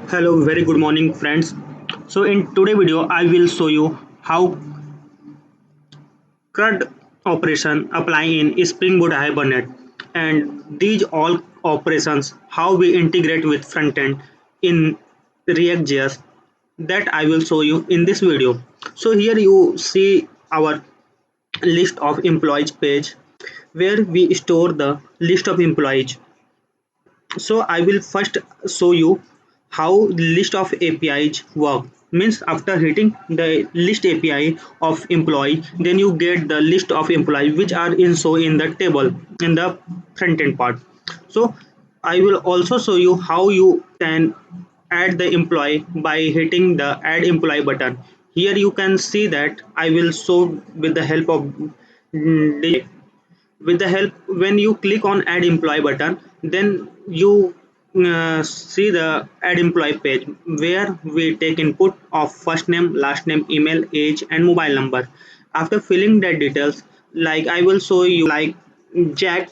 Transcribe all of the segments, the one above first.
Hello, very good morning, friends. So, in today video, I will show you how CRUD operation apply in Spring Boot Hibernate, and these all operations how we integrate with frontend in React.js. That I will show you in this video. So here you see our list of employees page where we store the list of employees. So I will first show you how list of APIs work. Means after hitting the list API of employee, then you get the list of employees which are in so in the table in the front end part. So I will also show you how you can add the employee by hitting the add employee button. Here you can see that I will show with the help of with the help when you click on add employee button, then you see the add employee page where we take input of first name, last name, email, age and mobile number. After filling that details, like I will show you like Jack,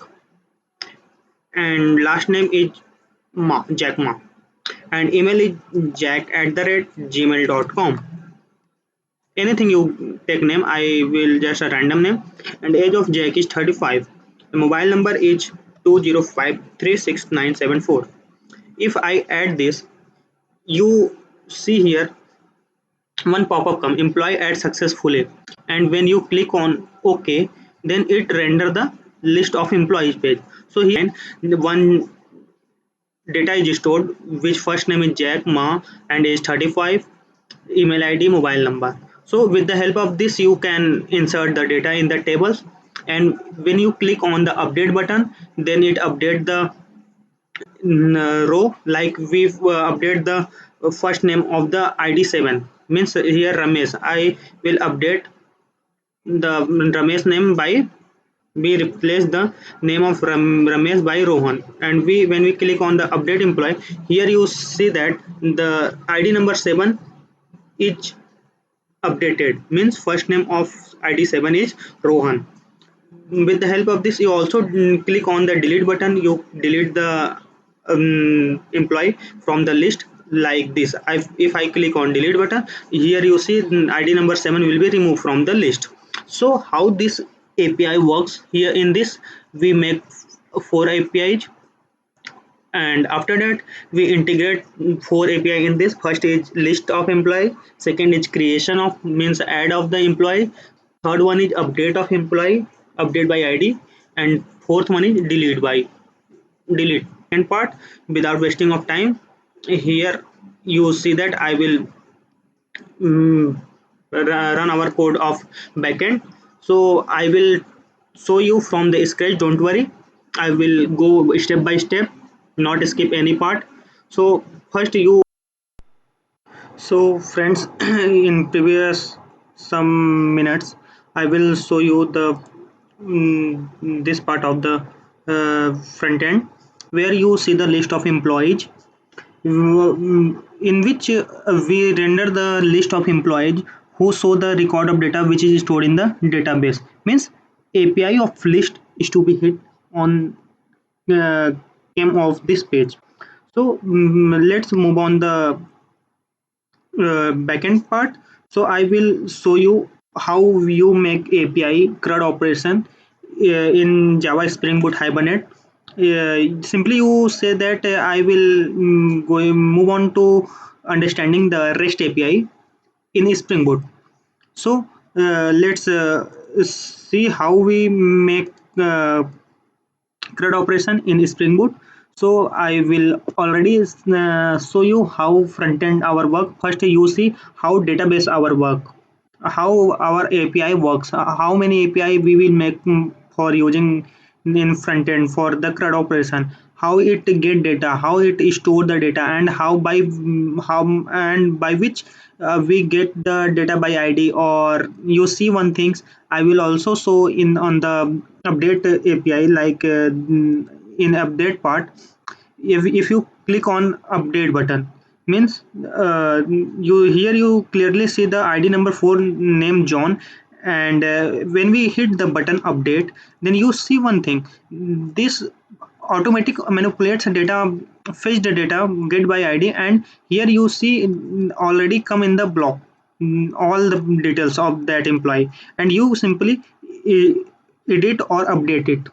and last name is Jack Ma, and email is jack@gmail.com. Anything you take name, I will just a random name. And age of Jack is 35. The mobile number is 205366974. If I add this, you see here one pop-up come employee add successfully, and when you click on OK, then it render the list of employees page. So here the one data is stored which first name is Jack Ma and age 35, email ID, mobile number. So with the help of this you can insert the data in the tables, and when you click on the update button, then it update the row. Like we've update the first name of the ID 7, means here Ramesh. I will update the Ramesh name by we replace the name of Ramesh by Rohan. And we when we click on the update employee, here you see that the ID number 7 is updated, means first name of ID 7 is Rohan. With the help of this you also click on the delete button, you delete the employee from the list. Like this, if I click on delete button, here you see ID number 7 will be removed from the list. So how this API works, here in this we make 4 APIs, and after that we integrate 4 API in this. First is list of employee, second is creation of means add of the employee, third one is update of employee, update by ID, and fourth one is delete. And part, without wasting of time, here you see that I will mm, run our code of backend. So I will show you from the scratch, don't worry. I will go step by step, not skip any part. So first you so friends, in previous some minutes I will show you the this part of the front end where you see the list of employees, in which we render the list of employees who show the record of data which is stored in the database. Means API of list is to be hit on came of this page. So let's move on the backend part. So I will show you how you make API CRUD operation in Java Spring Boot Hibernate. Simply you say that I will go move on to understanding the REST API in Spring Boot. So let's see how we make CRUD operation in Spring Boot. So I will already show you how front end our work. First you see how database our work, how our API works, how many API we will make for using in front end for the CRUD operation, how it get data, how it store the data, and how by how and by which we get the data by ID. Or you see one things I will also show in on the update API, like in update part, if you click on update button, means you here you clearly see the ID number 4 name John. And when we hit the button update, then you see one thing, this automatic manipulates data, fetch the data, get by id, and here you see already come in the block all the details of that employee, and you simply e- edit or update it.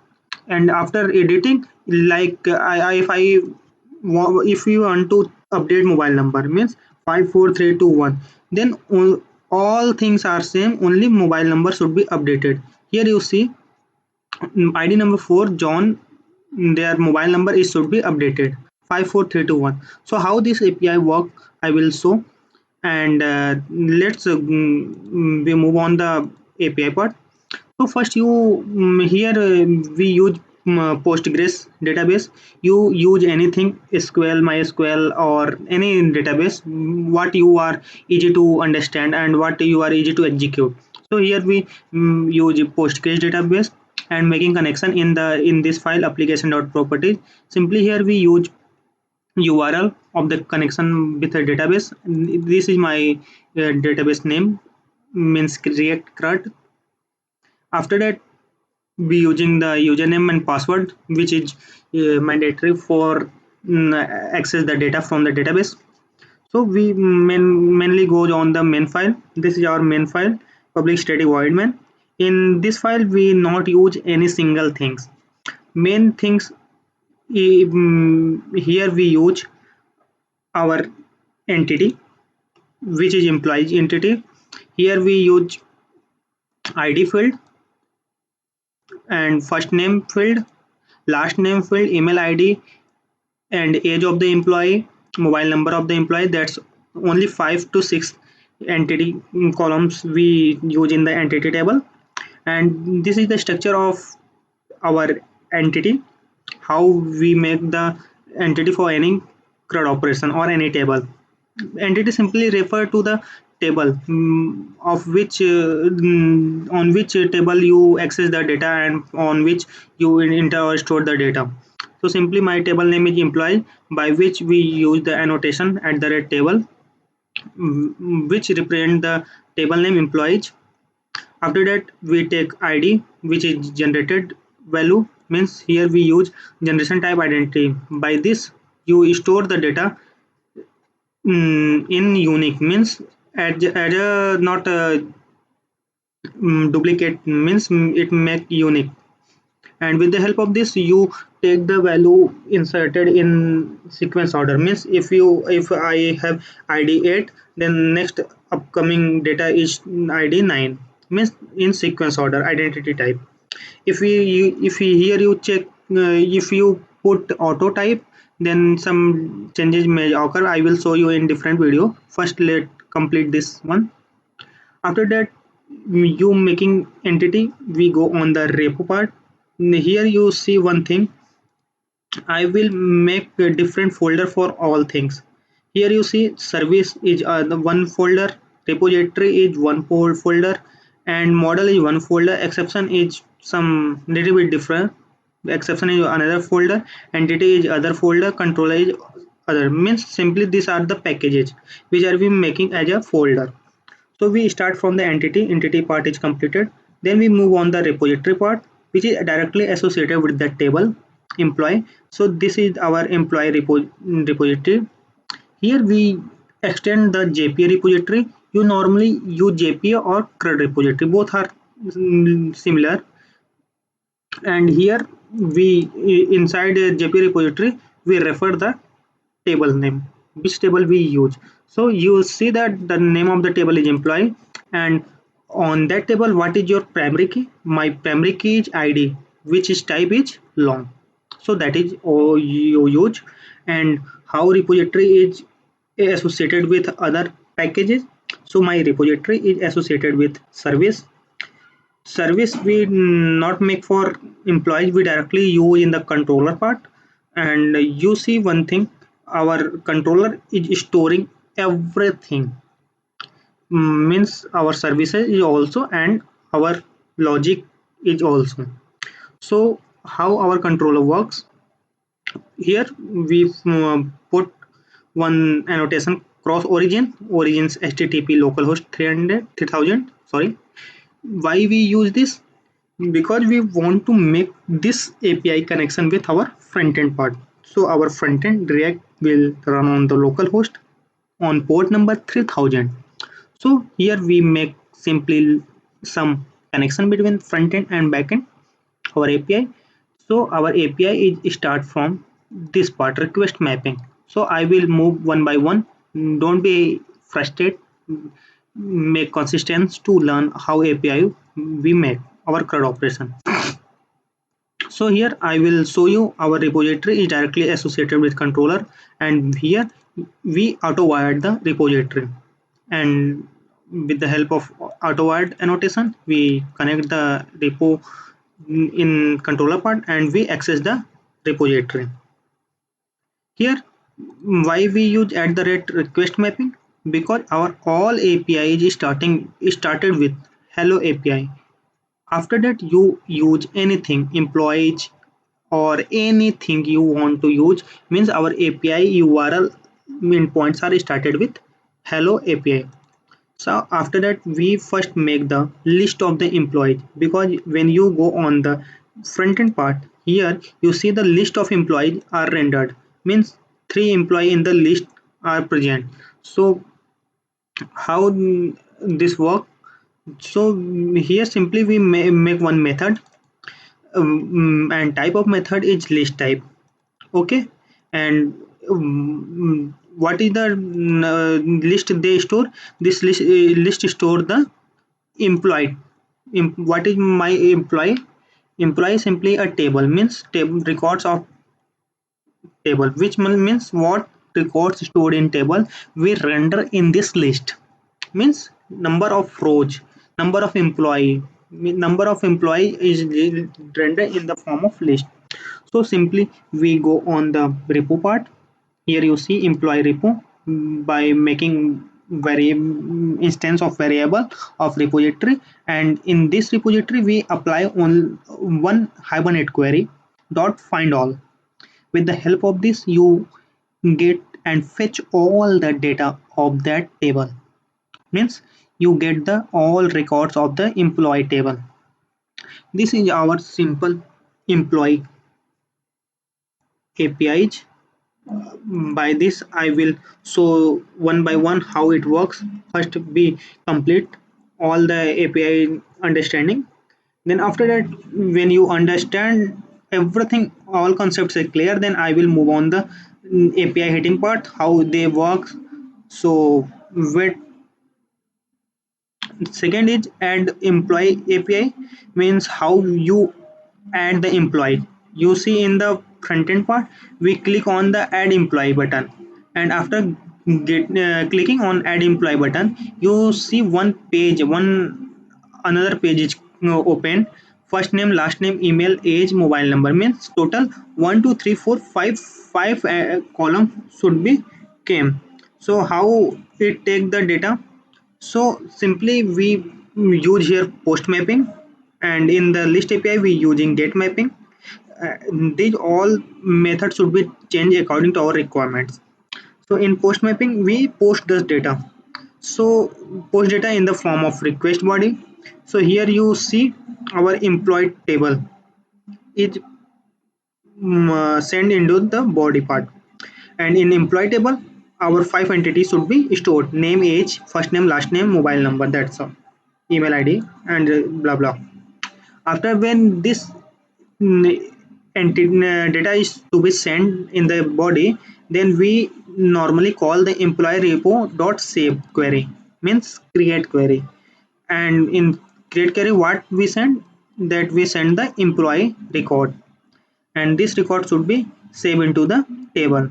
And after editing, like if you want to update mobile number means 54321, then all things are same, only mobile number should be updated. Here you see ID number 4 John, their mobile number is should be updated 54321. So how this API work I will show, and let's we move on the API part. So first you here we use Postgres database. You use anything SQL, MySQL, or any database what you are easy to understand and what you are easy to execute. So here we use Postgres database and making connection in this file application.properties. Simply here we use URL of the connection with a database. This is my database name means react CRUD. After that be using the username and password which is mandatory for access the data from the database. So we mainly goes on the main file. This is our main file, public static void main. In this file we not use any single things. Main things here we use our entity which is employee entity. Here we use id field and first name field, last name field, email id, and age of the employee, mobile number of the employee. That's only 5 to 6 entity columns we use in the entity table. And this is the structure of our entity, how we make the entity for any CRUD operation or any table. Entity simply refer to the table of which on which table you access the data and on which you enter or store the data. So simply my table name is employee, by which we use the annotation at the red table which represent the table name employees. After that we take id which is generated value, means here we use generation type identity. By this you store the data in unique, means at a not a duplicate, means it make unique. And with the help of this you take the value inserted in sequence order, means if I have id 8, then next upcoming data is id 9, means in sequence order identity type. If we here you check if you put auto type, then some changes may occur. I will show you in different video. First let complete this one. After that you making entity, we go on the repo part. Here you see one thing, I will make a different folder for all things. Here you see service is the one folder, repository is one folder, and model is one folder, exception is some little bit different, exception is another folder, entity is other folder, controller is other. Means simply these are the packages which are we making as a folder. So we start from the entity part is completed. Then we move on the repository part, which is directly associated with the table employee. So this is our employee repository. Here we extend the JPA repository. You normally use JPA or CRUD repository. Both are similar. And here we inside a JPA repository we refer the table name, which table we use. So you see that the name of the table is employee, and on that table what is your primary key? My primary key is id, which is type is long. So that is all you use. And how repository is associated with other packages? So my repository is associated with service we not make for employees, we directly use in the controller part. And you see one thing, our controller is storing everything. Means our services is also and our logic is also. So how our controller works? Here we put one annotation cross origins http localhost 300 3000. Sorry, why we use this? Because we want to make this API connection with our front-end part. So our front-end React will run on the local host on port number 3000. So here we make simply some connection between front-end and back-end, our API. So our API is start from this part, request mapping. So I will move one by one. Don't be frustrated. Make consistent to learn how API we make our CRUD operation. So here I will show you our repository is directly associated with controller, and here we auto wired the repository, and with the help of auto wired annotation we connect the repo in controller part and we access the repository. Here why we use at the rate request mapping, because our all API is started with hello API. After that you use anything employees or anything you want to use, means our API URL endpoints are started with hello API. So after that we first make the list of the employees, because when you go on the front end part, here you see the list of employees are rendered, means 3 employees in the list are present. So how this work? So here simply we make one method, and type of method is list type. Okay, and what is the list they store? This list store the employee. What is my employee? Employee is simply a table, means table records of table, which means what records stored in table we render in this list, means number of rows, number of employee, number of employee is rendered in the form of list. So simply we go on the repo part. Here you see employee repo, by making instance of variable of repository, and in this repository we apply on one hibernate query dot find all. With the help of this you get and fetch all the data of that table, means you get the all records of the employee table. This is our simple employee APIs. By this I will show one by one how it works. First we complete all the API understanding, then after that when you understand everything, all concepts are clear, then I will move on the API hitting part, how they work. So with second is add employee API, means how you add the employee. You see in the front end part we click on the add employee button, and after clicking on add employee button you see one page, one another page is open. First name, last name, email, age, mobile number, means total 1 2 3 4 5 column should be came. So how it take the data? So simply we use here post mapping, and in the list API we using get mapping. These all methods should be changed according to our requirements. So in post mapping we post this data. So post data in the form of request body. So here you see our employee table is sent into the body part, and in employee table our 5 entities should be stored: name, age, first name, last name, mobile number, that's all, email ID, and blah blah. After when this data is to be sent in the body, then we normally call the employee repo dot save query, means create query. And in create query what we send, that we send the employee record, and this record should be saved into the table.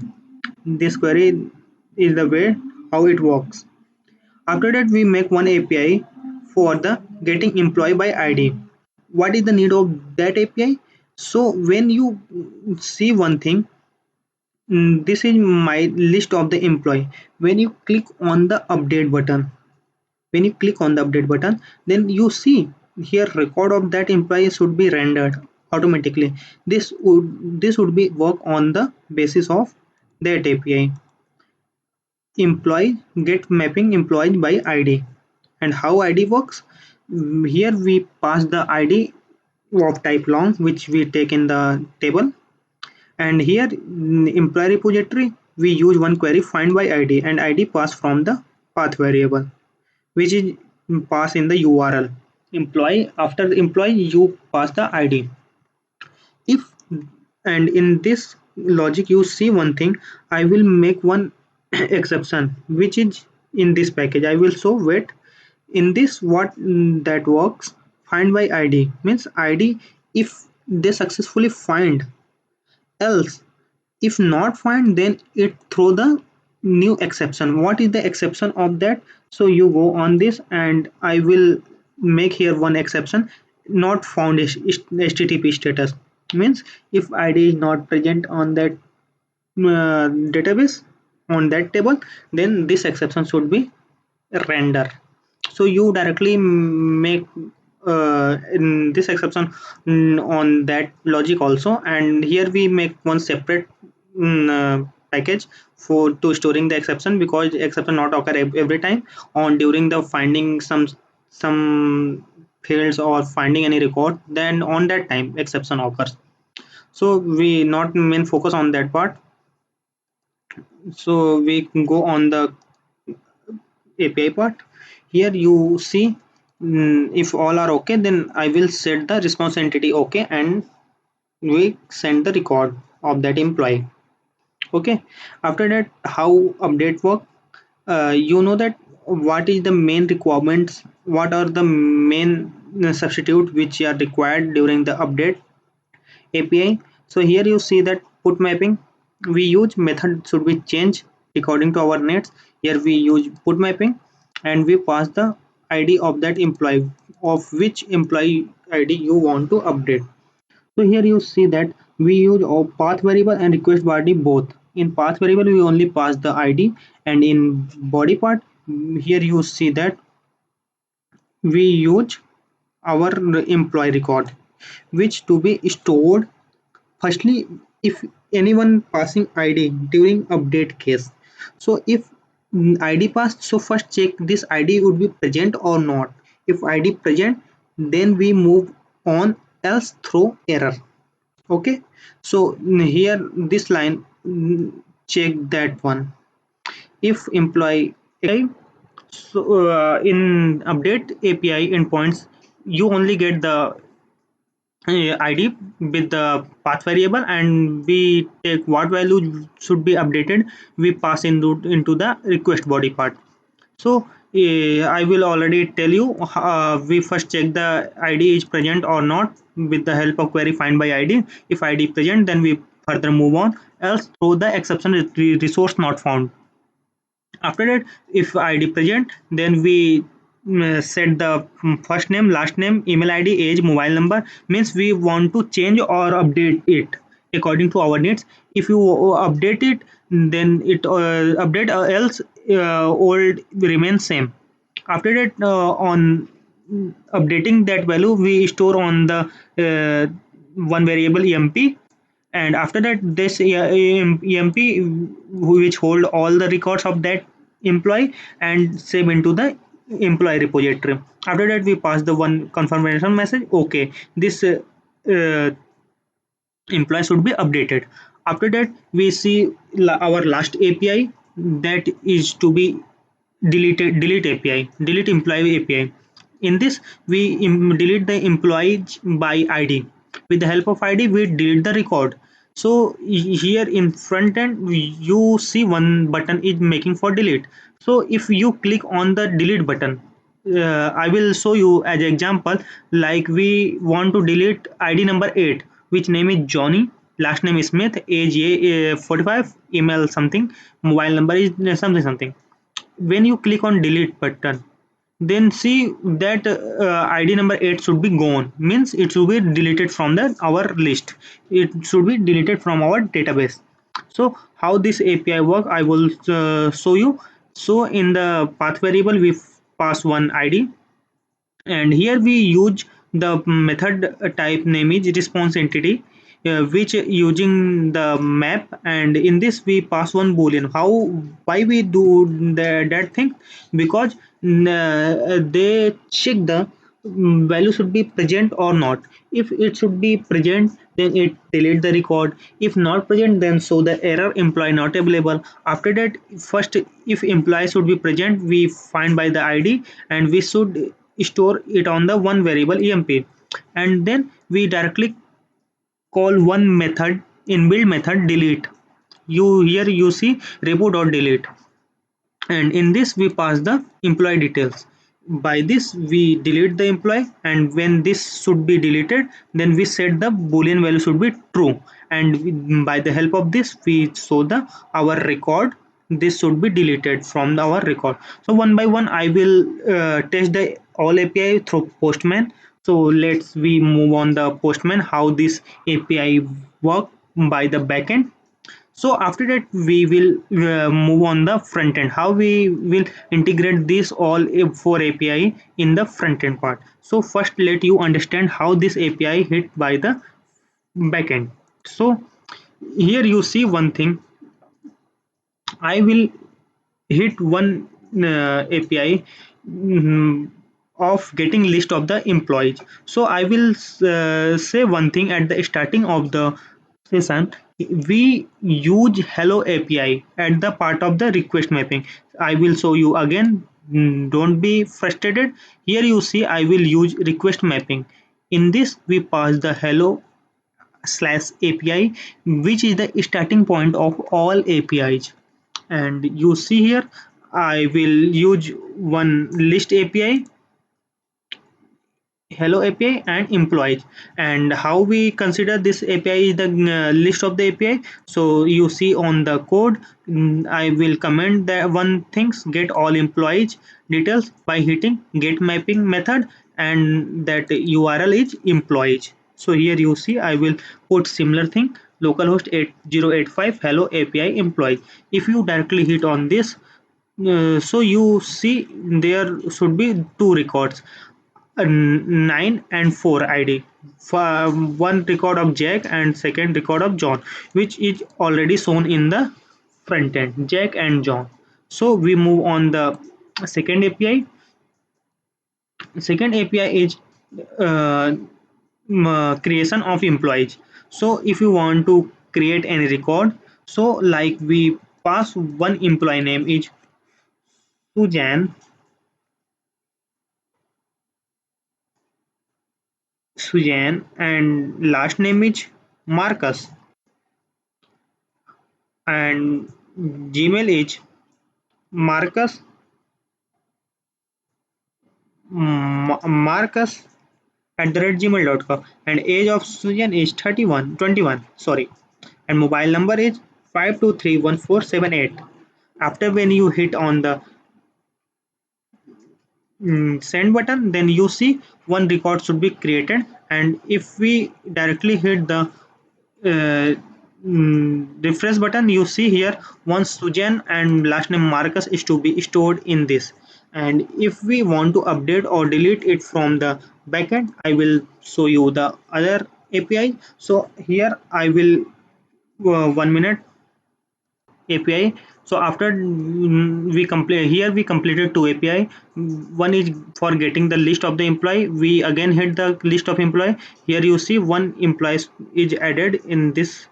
This query is the way how it works. After that we make one API for the getting employee by ID. What is the need of that API? So when you see one thing, this is my list of the employee. When you click on the update button, when you click on the update button, then you see here record of that employee should be rendered automatically. This would be work on the basis of that API. Employee get mapping employee by ID. And how ID works? Here we pass the ID of type long, which we take in the table, And here employee repository, we use one query find by id, and id pass from the path variable, which is pass in the url employee. After the employee, you pass the id. If and in this logic you see one thing, I will make one exception which is in this package. I will show wait in this what that works. Find by id means id if they successfully find, else if not find, then it throw the new exception. What is the exception of that? So you go on this, and I will make here one exception. Not found is http status means if id is not present on that database, on that table, then this exception should be render. So you directly make in this exception on that logic also. And here we make one separate package for to storing the exception, because exception not occur every time on during the finding some fields or finding any record, then on that time exception occurs. So we not main focus on that part. So we can go on the API part. Here you see, if all are okay, then I will set the response entity okay, and we send the record of that employee. Okay. After that, how update work? You know that what is the main requirements? What are the main substitute which are required during the update API? So here you see that put mapping. We use method should be changed according to our needs. Here we use put mapping, and we pass the ID of that employee, of which employee ID you want to update. So here you see that we use our path variable and request body both. In path variable we only pass the ID, and in body part here you see that we use our employee record, which to be stored. Firstly, if anyone passing ID during update case, so if ID passed, so first check this ID would be present or not. If ID present, then we move on, else throw error. Okay, so here this line, check that one. If employee API, so in update API endpoints, you only get the ID with the path variable, and we take what value should be updated, we pass into the request body part. So I will already tell you, we first check the ID is present or not with the help of query find by ID. If ID present, then we further move on, else throw the exception resource not found. After that, if id present, then we set the first name, last name, email id, age, mobile number. Means we want to change or update it according to our needs. If you update it, then it update, else old remains same. After that, on updating that value, we store on the one variable emp, and after that this emp which hold all the records of that employee and save into the employee repository. After that, we pass the one confirmation message, okay, this uh, employee should be updated. After that, we see our last API, that is to be delete API, delete employee API. In this, we delete the employee by ID. With the help of ID, we delete the record. So here in front end, you see one button is making for delete. So if you click on the delete button, I will show you as example. Like we want to delete ID number 8, which name is Johnny, last name is Smith, age 45, email something, mobile number is something something. When you click on delete button, then see that ID number 8 should be gone, means it should be deleted from the our list, it should be deleted from our database. So how this API work, I will show you. So in the path variable, we pass one ID, and here we use the method type name is response entity, which using the map, and in this we pass one boolean. How, why we do that thing? Because they check the value should be present or not. If it should be present, then it delete the record. If not present, then show the error employee not available. After that, first, if employee should be present, we find by the id, and we should store it on the one variable emp, and then we directly call one method, inbuilt method delete. You here you see repo.delete, and in this we pass the employee details. By this we delete the employee, and when this should be deleted, then we set the boolean value should be true, and by the help of this we show the our record. This should be deleted from our record. So one by one I will test the all api through postman. So let's we move on the postman, how this api work by the backend. So after that we will move on the front end, how we will integrate this all four api in the front end part. So first let you understand how this api hit by the backend. So here you see one thing, I will hit one api, mm, of getting list of the employees. So I will say one thing at the starting of the session. We use hello api at the part of the request mapping. I will show you again. Don't be frustrated. Here you see I will use request mapping. In this we pass the hello slash api, which is the starting point of all apis. And you see here I will use one list api, hello api and employees. And how we consider this api is the list of the api. So you see on the code, I will comment that one things get all employees details by hitting get mapping method, and that url is employees. So here you see I will put similar thing, localhost 8085 hello api employees. If you directly hit on this, so you see there should be two records, 9 and 4 id, one record of jack and second record of john, which is already shown in the front end, jack and john. So we move on the second api. Second api is uh, creation of employees. So if you want to create any record, so like we pass one employee name is sujan, and last name is marcus, and Gmail is Marcus, Marcus at the rate gmail.com, and age of Sujan is 21. Sorry, and mobile number is 5231478. After when you hit on the send button, then you see one record should be created. And if we directly hit the refresh button, you see here one Sujan and last name Marcus is to be stored in this. And if we want to update or delete it from the backend, I will show you the other API. So here I will 1 minute API. So after we complete here, we completed two API. One is for getting the list of the employee. We again hit the list of employee. Here you see one employee is added in this.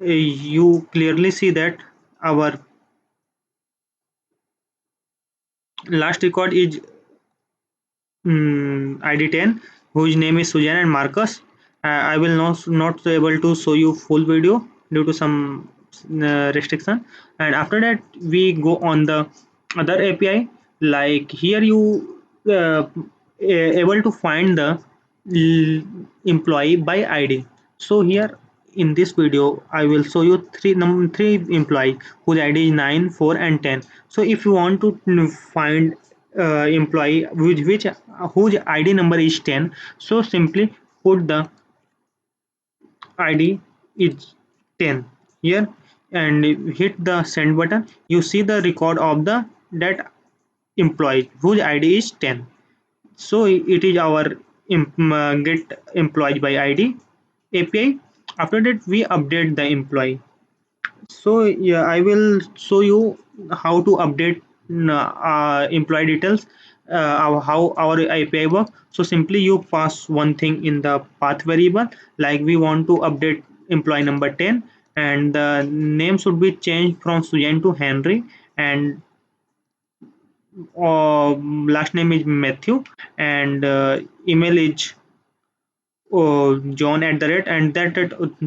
You clearly see that our last record is ID 10, whose name is Sujan and Marcus. I will not able to show you full video due to some restriction. And after that, we go on the other API. Like here, you able to find the employee by ID. So here in this video, I will show you three employee whose ID is 9, 4, and 10. So if you want to find employee which whose id number is 10, so simply put the id is 10 here and hit the send button. You see the record of the that employee whose id is 10. So it is our get employee by id api. After that we update the employee. So yeah, I will show you how to update employee details. how our API work. So simply you pass one thing in the path variable, like we want to update employee number 10, and the name should be changed from Sujan to Henry, and last name is Matthew, and email is John at the rate, and that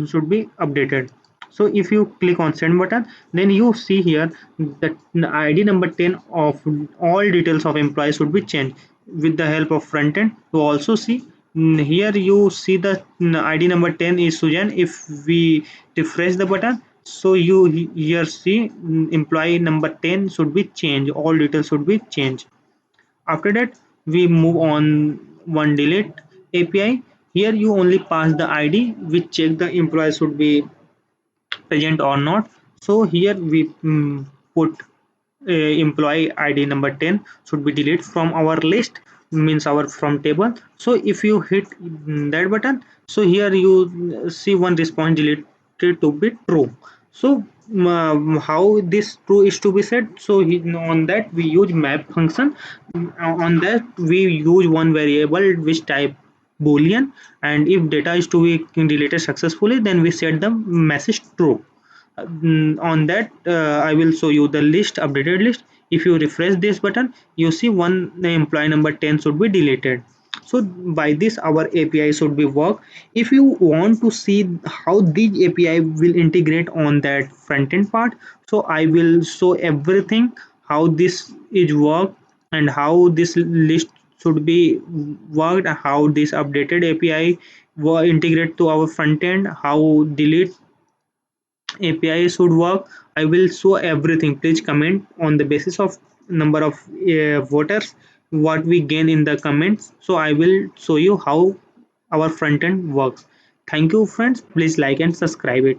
should be updated. So if you click on send button, then you see here that the ID number 10 of all details of employees should be changed with the help of front end. To also see, here you see the ID number 10 is Sujan. If we refresh the button, so you here see employee number 10 should be changed, all details should be changed. After that, we move on one delete API. Here you only pass the ID which check the employee should be present or not. So here we put employee ID number 10 should be deleted from our list, means our from table. So if you hit that button, so here you see one response deleted to be true. So how this true is to be set, so on that we use map function. On that we use one variable which type boolean, and if data is to be deleted successfully, then we set the message true. On that I will show you the list, updated list. If you refresh this button, you see one employee number 10 should be deleted. So by this our API should be work. If you want to see how this API will integrate on that front end part, so I will show everything, how this is work, and how this list should be worked, how this updated API will integrate to our front end, how delete API should work. I will show everything. Please comment on the basis of number of voters what we gain in the comments. So I will show you how our front end works. Thank you friends. Please like and subscribe it.